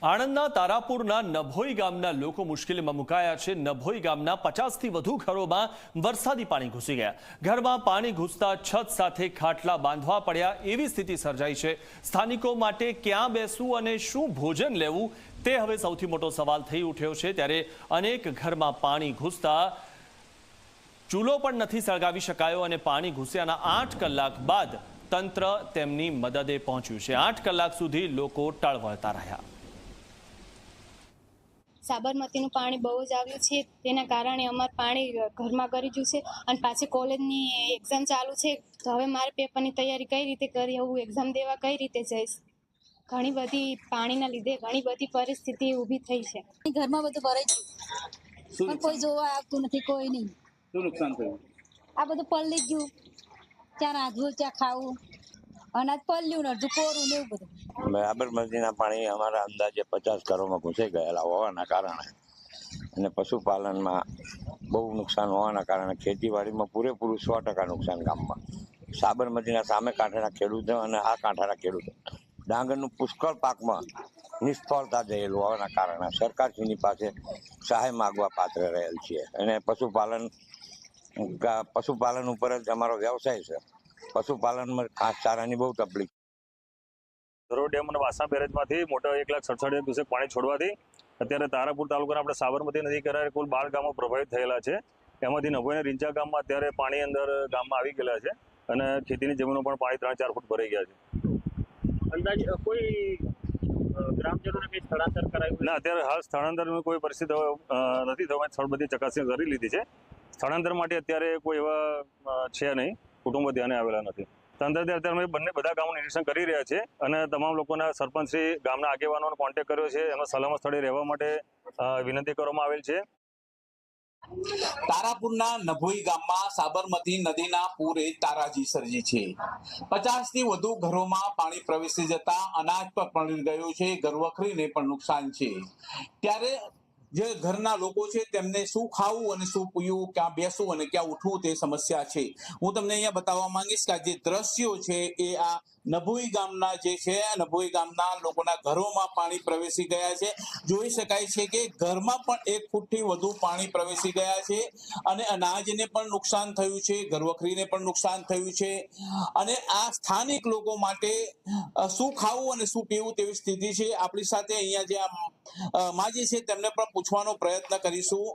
આણંદના તારાપુરના નભોઈ ગામના લોકો મુશ્કેલીમાં મુકાયા છે। નભોઈ ગામના 50થી વધુ ઘરોમાં વરસાદી પાણી ઘૂસી ગયા। ઘરમાં પાણી ઘૂસતા છત સાથે ખાટલા બાંધવા પડ્યા એવી સ્થિતિ સર્જાઈ છે। સ્થાનિકો માટે ક્યાં બેસવું અને શું ભોજન લેવું તે હવે સૌથી મોટો સવાલ થઈ ઉઠ્યો છે। ત્યારે અનેક ઘરમાં પાણી ઘૂસતા ચૂલો પણ નથી સળગાવી શકાયો અને પાણી ઘૂસ્યાના 8 કલાક બાદ તંત્ર તેમની મદદે પહોંચ્યું છે। 8 કલાક સુધી લોકો ટળવળતા રહ્યા। સાબરમતીનું પાણી બહુ જ આવ્યું છે, તેના કારણે અમારે પાણી ઘરમાં કરી ગયું છે અને પાછી કોલેજની એક્ઝામ ચાલુ છે, તો હવે મારે પેપરની તૈયારી કઈ રીતે કરી, હું એક્ઝામ દેવા કઈ રીતે જઈશ। ઘણી બધી પાણીના લીધે ઘણી બધી પરિસ્થિતિ ઊભી થઈ છે। ઘરમાં બધું ભરાઈ ગયું પણ કોઈ જોવા આવતું નથી, કોઈ નહીં। શું નુકસાન થયું? આ બધું પલળી ગયું, ત્યાં રાંધવું ત્યાં ખાવું, અનાજ પલળ્યું ને અડધું કોરું ને એવું બધું। સાબરમતીના પાણી અમારા અંદાજે 50 ઘરોમાં ઘૂસી ગયેલા હોવાના કારણે અને પશુપાલનમાં બહુ નુકસાન હોવાના કારણે ખેતીવાડીમાં પૂરેપૂરું 100% નુકસાન ગામમાં। સાબરમતીના સામે કાંઠાના ખેડૂતો અને આ કાંઠાના ખેડૂતો ડાંગરનું પુષ્કળ પાકમાં નિષ્ફળતા જયેલું હોવાના કારણે સરકારશ્રીની પાસે સહાય માગવા પાત્ર રહેલ છીએ અને પશુપાલન ઉપર જ અમારો વ્યવસાય છે। પશુપાલનમાં ઘાસચારાની બહુ તકલીફ। ધરોઈ ડેમ અને વાસણા બેરેજમાંથી મોટા 1,67,000 ક્યુસેક પાણી છોડવાથી અત્યારે તારાપુર તાલુકાના આપણે સાબરમતી નદી કિનારે કુલ 12 ગામો પ્રભાવિત થયેલા છે। એમાંથી નભોઈ અને રીંચા ગામમાં અત્યારે પાણી અંદર ગામમાં આવી ગયેલા છે અને ખેતીની જમીનો પણ પાણી 3-4 ફૂટ ભરાઈ ગયા છે। અંદાજ કોઈ ગ્રામજનોને કંઈ સ્થળાંતર કરાયું? ના, અત્યારે હાલ સ્થળાંતરની કોઈ પરિસ્થિતિ નથી થવા। સ્થળ બધી ચકાસણી કરી લીધી છે। સ્થળાંતર માટે અત્યારે કોઈ એવા છે નહીં, કુટુંબો ધ્યાને આવેલા નથી। તંત્ર અત્યારે બધા ગામો નિરીક્ષણ કરી રહ્યા છે અને તમામ લોકોના સરપંચશ્રી ગામના આગેવાનોનો કોન્ટેક્ટ કર્યો છે। એમાં સલામત સ્થળે રહેવા માટે વિનંતી કરવામાં આવેલ છે। તારાપુરના નભોઈ ગામમાં સાબરમતી નદીના પૂરે તારાજી સર્જી છે। 50થી વધુ ઘરોમાં પાણી પ્રવેશી જતા અનાજ પર પડી ગયું છે, ઘરવખરીને પણ નુકસાન છે। ત્યારે જે ઘરના લોકો છે તેમને શું ખાવું અને શું પીવું, ક્યાં બેસવું અને ક્યાં ઉઠવું તે સમસ્યા છે। હું તમને અહીંયા બતાવવા માંગીશ કે આ જે દ્રશ્યો છે એ આ નભોઈ ગામના જે છે, નભોઈ ગામના લોકોના ઘરોમાં પાણી પ્રવેશી ગયા છે। જોઈ શકાય છે કે ઘરમાં પણ 1 ફૂટથી વધુ પાણી પ્રવેશી ગયા છે અને અનાજને પણ નુકસાન થયું છે, ઘરવખરીને પણ નુકસાન થયું છે અને આ સ્થાનિક લોકો માટે શું ખાવું અને શું પીવું તેવી સ્થિતિ છે। આપણી સાથે અહીંયા જે માજી છે તેમને પણ પૂછવાનો પ્રયત્ન કરીશું।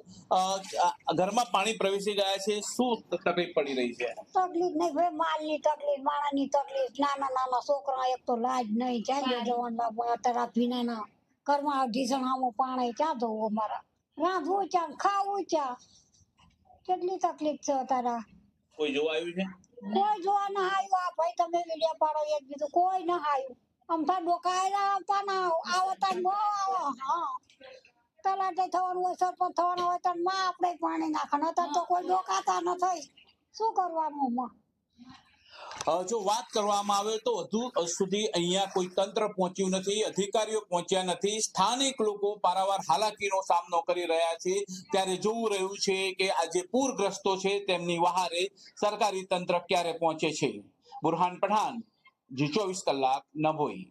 ઘરમાં પાણી પ્રવેશી ગયા છે, શું તકલીફ પડી રહી છે? તકલીફ નહીં ભાઈ, માલની તકલીફ, માણાની તકલીફ, નાના છોકરા એક તો લાજ નહીં, ચાલ્યો જવાનું અત્યારે ભીનાના ઘરમાં ઢીસણામાં પાણી ક્યાં ધોવું, અમારા રાંધવું ક્યાં, ખાવું ક્યાં, કેટલી તકલીફ છે અત્યારે। કોઈ જોવા આવ્યું છે? કોઈ જોવા ના આવ્યું। આ ભાઈ તમે વિડીયો પાડો એક બીજું કોઈ ના આવ્યું। અમથા ડોકાયેલા આવતા ના આવતા બહુ આવો। હા, તલાટે થવાનું હોય, સરપંચ થવાનું હોય તો માં આપણે પાણી નાખવાનું, તો કોઈ ડોકાતા નથી, શું કરવાનું? જો વાત કરવામાં આવે તો હજુ સુધી અહીંયા કોઈ તંત્ર પહોંચ્યું નથી, અધિકારીઓ પહોંચ્યા નથી। સ્થાનિક લોકો પારાવાર હાલાકીનો સામનો કરી રહ્યા છે। ત્યારે જોવું રહ્યું છે કે આ જે પૂરગ્રસ્તો છે તેમની વહારે સરકારી તંત્ર ક્યારે પહોંચે છે। બુરહાન પઠાણ, જી 24 કલાક, નભોઈ।